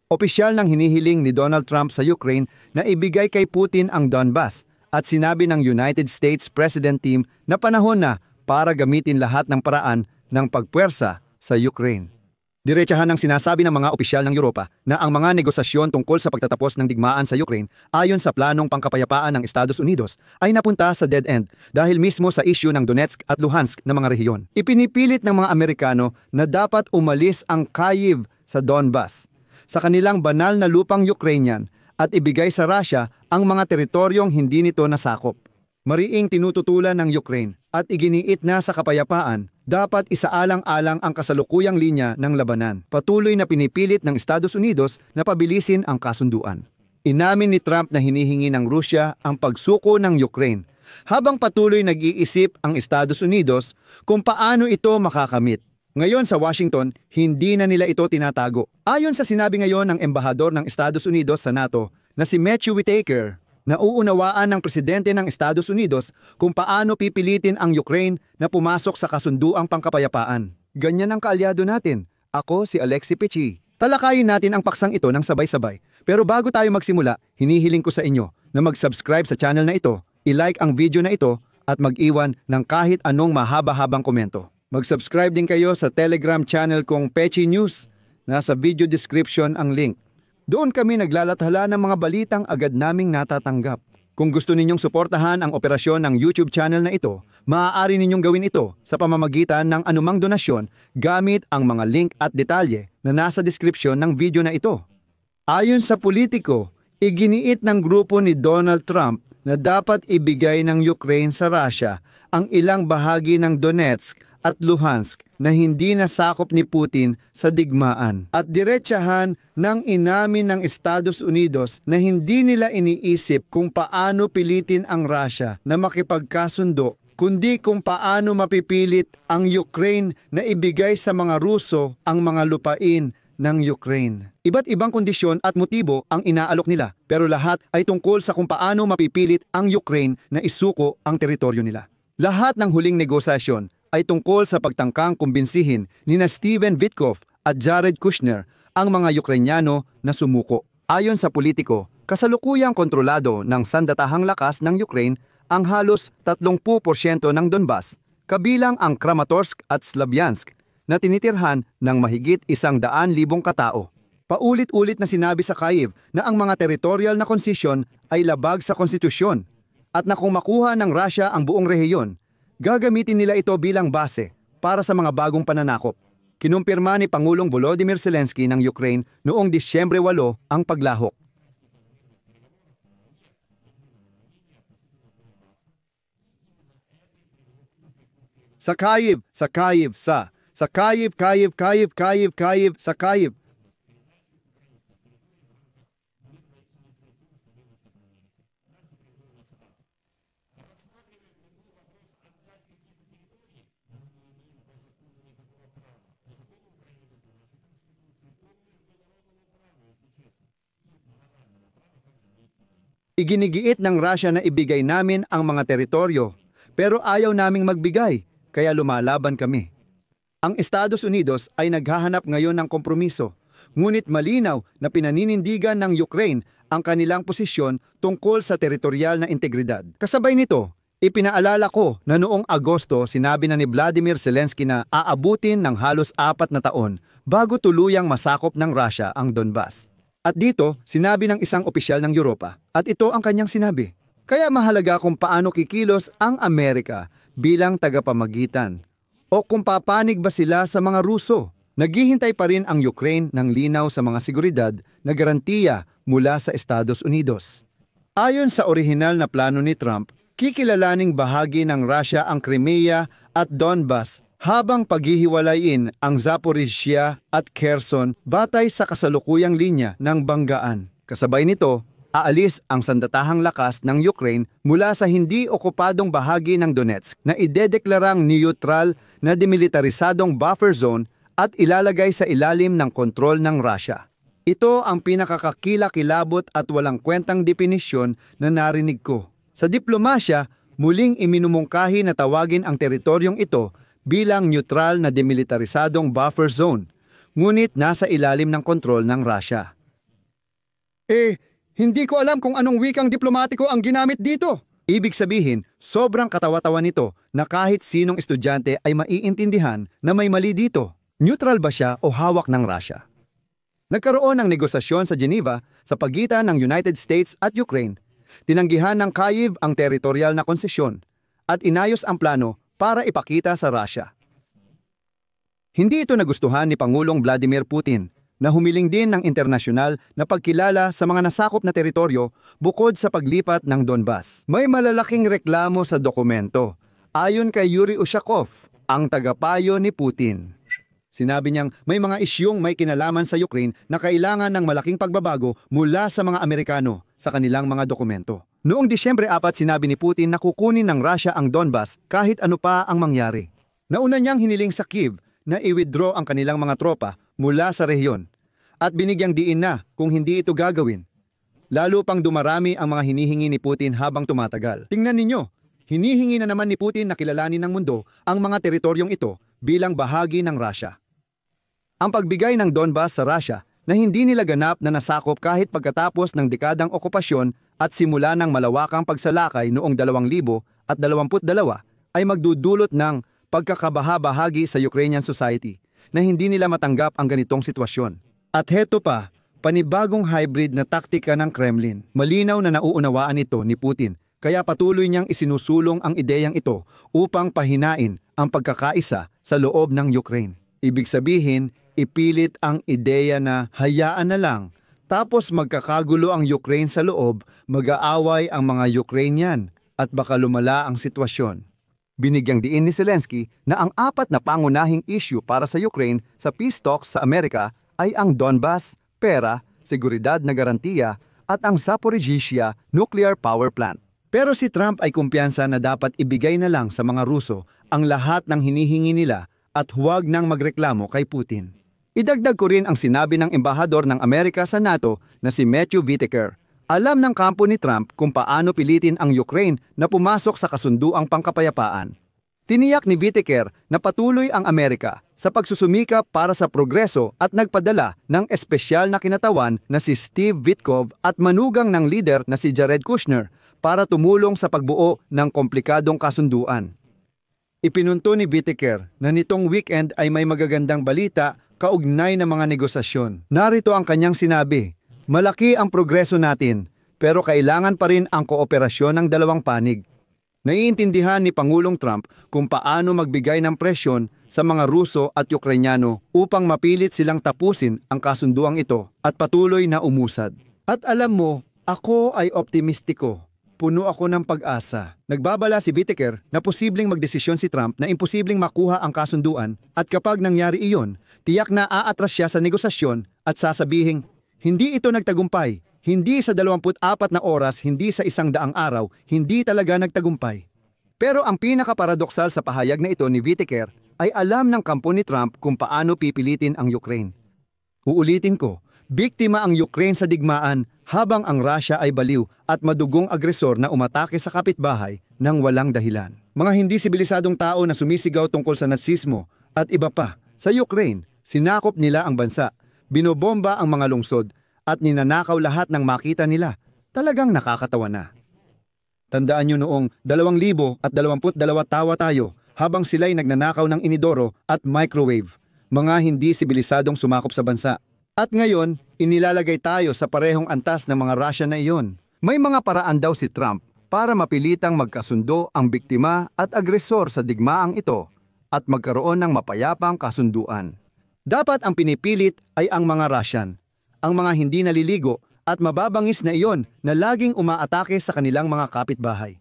Opisyal nang hinihiling ni Donald Trump sa Ukraine na ibigay kay Putin ang Donbas at sinabi ng United States President team na panahon na para gamitin lahat ng paraan ng pagpuwersa sa Ukraine. Diretsahan ang sinasabi ng mga opisyal ng Europa na ang mga negosasyon tungkol sa pagtatapos ng digmaan sa Ukraine ayon sa planong pangkapayapaan ng Estados Unidos ay napunta sa dead end dahil mismo sa issue ng Donetsk at Luhansk na mga rehiyon. Ipinipilit ng mga Amerikano na dapat umalis ang Kyiv sa Donbas sa kanilang banal na lupang Ukrainian at ibigay sa Russia ang mga teritoryong hindi nito nasakop. Mariing tinututulan ng Ukraine at iginiit na sa kapayapaan, dapat isaalang-alang ang kasalukuyang linya ng labanan. Patuloy na pinipilit ng Estados Unidos na pabilisin ang kasunduan. Inamin ni Trump na hinihingi ng Rusya ang pagsuko ng Ukraine, habang patuloy nag-iisip ang Estados Unidos kung paano ito makakamit. Ngayon sa Washington, hindi na nila ito tinatago. Ayon sa sinabi ngayon ng embahador ng Estados Unidos sa NATO na si Matthew Whitaker, nauunawaan ng presidente ng Estados Unidos kung paano pipilitin ang Ukraine na pumasok sa kasunduang pangkapayapaan. Ganyan ang kaalyado natin. Ako si Alexi Pechi. Talakayin natin ang paksang ito ng sabay-sabay. Pero bago tayo magsimula, hinihiling ko sa inyo na mag-subscribe sa channel na ito, i-like ang video na ito at mag-iwan ng kahit anong mahaba-habang komento. Mag-subscribe din kayo sa Telegram channel kong Pechi News. Nasa video description ang link. Doon kami naglalathala ng mga balitang agad naming natatanggap. Kung gusto ninyong suportahan ang operasyon ng YouTube channel na ito, maaari ninyong gawin ito sa pamamagitan ng anumang donasyon gamit ang mga link at detalye na nasa description ng video na ito. Ayon sa politiko, iginiit ng grupo ni Donald Trump na dapat ibigay ng Ukraine sa Russia ang ilang bahagi ng Donetsk at Luhansk na hindi nasakop ni Putin sa digmaan. At diretsahan ng inamin ng Estados Unidos na hindi nila iniisip kung paano pilitin ang Russia na makipagkasundo, kundi kung paano mapipilit ang Ukraine na ibigay sa mga Ruso ang mga lupain ng Ukraine. Iba't ibang kondisyon at motibo ang inaalok nila, pero lahat ay tungkol sa kung paano mapipilit ang Ukraine na isuko ang teritoryo nila. Lahat ng huling negosasyon ay tungkol sa pagtangkang kumbinsihin ni Steven Witkoff at Jared Kushner ang mga Ukrainyano na sumuko. Ayon sa politiko, kasalukuyang kontrolado ng sandatahang lakas ng Ukraine ang halos 30% ng Donbas, kabilang ang Kramatorsk at Slavyansk na tinitirhan ng mahigit 100,000 katao. Paulit-ulit na sinabi sa Kyiv na ang mga territorial na konsesyon ay labag sa konstitusyon at na kung makuha ng Russia ang buong rehiyon, gagamitin nila ito bilang base para sa mga bagong pananakop. Kinumpirma ni Pangulong Volodymyr Zelensky ng Ukraine noong Disyembre 8 ang paglahok. Sa Kyiv, sa Kyiv. Iginigiit ng Russia na ibigay namin ang mga teritoryo, pero ayaw naming magbigay, kaya lumalaban kami. Ang Estados Unidos ay naghahanap ngayon ng kompromiso, ngunit malinaw na pinaninindigan ng Ukraine ang kanilang posisyon tungkol sa teritorial na integridad. Kasabay nito, ipinaalala ko na noong Agosto sinabi na ni Vladimir Zelensky na aabutin ng halos 4 na taon bago tuluyang masakop ng Russia ang Donbas. At dito, sinabi ng isang opisyal ng Europa, at ito ang kanyang sinabi. Kaya mahalaga kung paano kikilos ang Amerika bilang tagapamagitan. O kung papanig ba sila sa mga Ruso. Naghihintay pa rin ang Ukraine ng linaw sa mga seguridad na garantiya mula sa Estados Unidos. Ayon sa orihinal na plano ni Trump, kikilalaning bahagi ng Russia ang Crimea at Donbas habang paghihiwalayin ang Zaporizhia at Kherson batay sa kasalukuyang linya ng banggaan. Kasabay nito, aalis ang sandatahang lakas ng Ukraine mula sa hindi okupadong bahagi ng Donetsk na idedeklarang neutral na demilitarisadong buffer zone at ilalagay sa ilalim ng kontrol ng Russia. Ito ang pinakakakilakilabot at walang kwentang definisyon na narinig ko. Sa diplomasya, muling iminumungkahi na tawagin ang teritoryong ito bilang neutral na demilitarisadong buffer zone, ngunit nasa ilalim ng kontrol ng Russia. Hindi ko alam kung anong wikang diplomatiko ang ginamit dito. Ibig sabihin, sobrang katawa-tawa nito na kahit sinong estudyante ay maiintindihan na may mali dito. Neutral ba siya o hawak ng Russia? Nagkaroon ng negosasyon sa Geneva sa pagitan ng United States at Ukraine. Tinanggihan ng Kyiv ang teritorial na konsesyon at inayos ang plano para ipakita sa Russia. Hindi ito nagustuhan ni Pangulong Vladimir Putin na humiling din ng internasyonal na pagkilala sa mga nasakop na teritoryo bukod sa paglipat ng Donbas. May malalaking reklamo sa dokumento ayon kay Yuri Ushakov, ang tagapayo ni Putin. Sinabi niyang may mga isyung may kinalaman sa Ukraine na kailangan ng malaking pagbabago mula sa mga Amerikano sa kanilang mga dokumento. Noong Disyembre 4, sinabi ni Putin na kukunin ng Russia ang Donbas kahit ano pa ang mangyari. Nauna niyang hiniling sa Kyiv na i-withdraw ang kanilang mga tropa mula sa rehiyon at binigyang diin na kung hindi ito gagawin. Lalo pang dumarami ang mga hinihingi ni Putin habang tumatagal. Tingnan ninyo, hinihingi na naman ni Putin na kilalanin ng mundo ang mga teritoryong ito bilang bahagi ng Russia. Ang pagbigay ng Donbas sa Russia na hindi nila ganap na nasakop kahit pagkatapos ng dekadang okupasyon at simula ng malawakang pagsalakay noong 2022 ay magdudulot ng pagkakabaha-bahagi sa Ukrainian society na hindi nila matanggap ang ganitong sitwasyon. At heto pa, panibagong hybrid na taktika ng Kremlin. Malinaw na nauunawaan ito ni Putin kaya patuloy niyang isinusulong ang ideyang ito upang pahinain ang pagkakaisa sa loob ng Ukraine. Ibig sabihin, ipilit ang ideya na hayaan na lang, tapos magkakagulo ang Ukraine sa loob, mag-aaway ang mga Ukrainian at baka lumala ang sitwasyon. Binigyang diin ni Zelensky na ang 4 na pangunahing issue para sa Ukraine sa peace talks sa Amerika ay ang Donbas, pera, seguridad na garantiya at ang Zaporizhzhia nuclear power plant. Pero si Trump ay kumpiyansa na dapat ibigay na lang sa mga Ruso ang lahat ng hinihingi nila at huwag nang magreklamo kay Putin. Idagdag ko rin ang sinabi ng embahador ng Amerika sa NATO na si Matthew Whitaker. Alam ng kampo ni Trump kung paano pilitin ang Ukraine na pumasok sa kasunduang pangkapayapaan. Tiniyak ni Whitaker na patuloy ang Amerika sa pagsusumikap para sa progreso at nagpadala ng espesyal na kinatawan na si Steve Witkoff at manugang ng leader na si Jared Kushner para tumulong sa pagbuo ng komplikadong kasunduan. Ipinunto ni Whitaker na nitong weekend ay may magagandang balita kaugnay ng mga negosasyon. Narito ang kanyang sinabi, malaki ang progreso natin, pero kailangan pa rin ang kooperasyon ng dalawang panig. Naiintindihan ni Pangulong Trump kung paano magbigay ng presyon sa mga Ruso at Ukrainyano upang mapilit silang tapusin ang kasunduang ito at patuloy na umusad. At alam mo, ako ay optimistiko. Puno ako ng pag-asa. Nagbabala si Whitaker na posibleng magdesisyon si Trump na imposibleng makuha ang kasunduan at kapag nangyari iyon, tiyak na aatras siya sa negosasyon at sasabihing, hindi ito nagtagumpay, hindi sa 24 na oras, hindi sa 100 araw, hindi talaga nagtagumpay. Pero ang pinakaparadoksal sa pahayag na ito ni Whitaker ay alam ng kampo ni Trump kung paano pipilitin ang Ukraine. Uulitin ko, biktima ang Ukraine sa digmaan habang ang Russia ay baliw at madugong agresor na umatake sa kapitbahay ng walang dahilan. Mga hindi sibilisadong tao na sumisigaw tungkol sa natsismo at iba pa. Sa Ukraine, sinakop nila ang bansa, binobomba ang mga lungsod at ninanakaw lahat ng makita nila. Talagang nakakatawa na. Tandaan nyo noong 2022 tawa tayo habang sila'y nagnanakaw ng inidoro at microwave, mga hindi sibilisadong sumakop sa bansa. At ngayon, inilalagay tayo sa parehong antas ng mga Russian na iyon. May mga paraan daw si Trump para mapilitang magkasundo ang biktima at agresor sa digmaang ito at magkaroon ng mapayapang kasunduan. Dapat ang pinipilit ay ang mga Russian, ang mga hindi naliligo at mababangis na iyon na laging umaatake sa kanilang mga kapitbahay.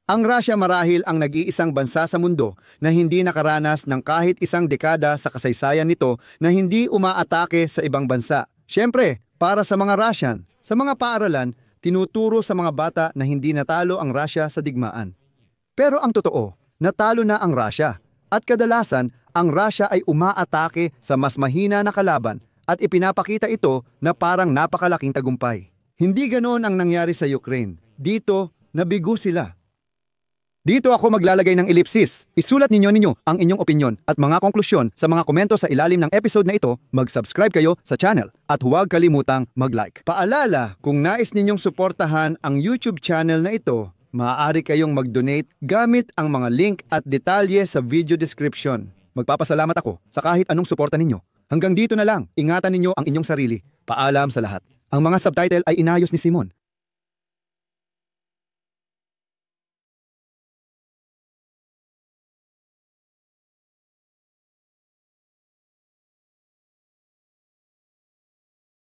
Ang Russia marahil ang nag-iisang bansa sa mundo na hindi nakaranas ng kahit isang dekada sa kasaysayan nito na hindi umaatake sa ibang bansa. Siyempre, para sa mga Russian, sa mga paaralan, tinuturo sa mga bata na hindi natalo ang Russia sa digmaan. Pero ang totoo, natalo na ang Russia. At kadalasan, ang Russia ay umaatake sa mas mahina na kalaban at ipinapakita ito na parang napakalaking tagumpay. Hindi ganoon ang nangyari sa Ukraine. Dito, nabigo sila. Dito ako maglalagay ng ellipsis. Isulat ninyo ang inyong opinyon at mga konklusyon sa mga komento sa ilalim ng episode na ito. Mag-subscribe kayo sa channel at huwag kalimutang mag-like. Paalala, kung nais ninyong suportahan ang YouTube channel na ito, maaari kayong mag-donate gamit ang mga link at detalye sa video description. Magpapasalamat ako sa kahit anong suporta ninyo. Hanggang dito na lang, ingatan ninyo ang inyong sarili. Paalam sa lahat. Ang mga subtitle ay inayos ni Simon.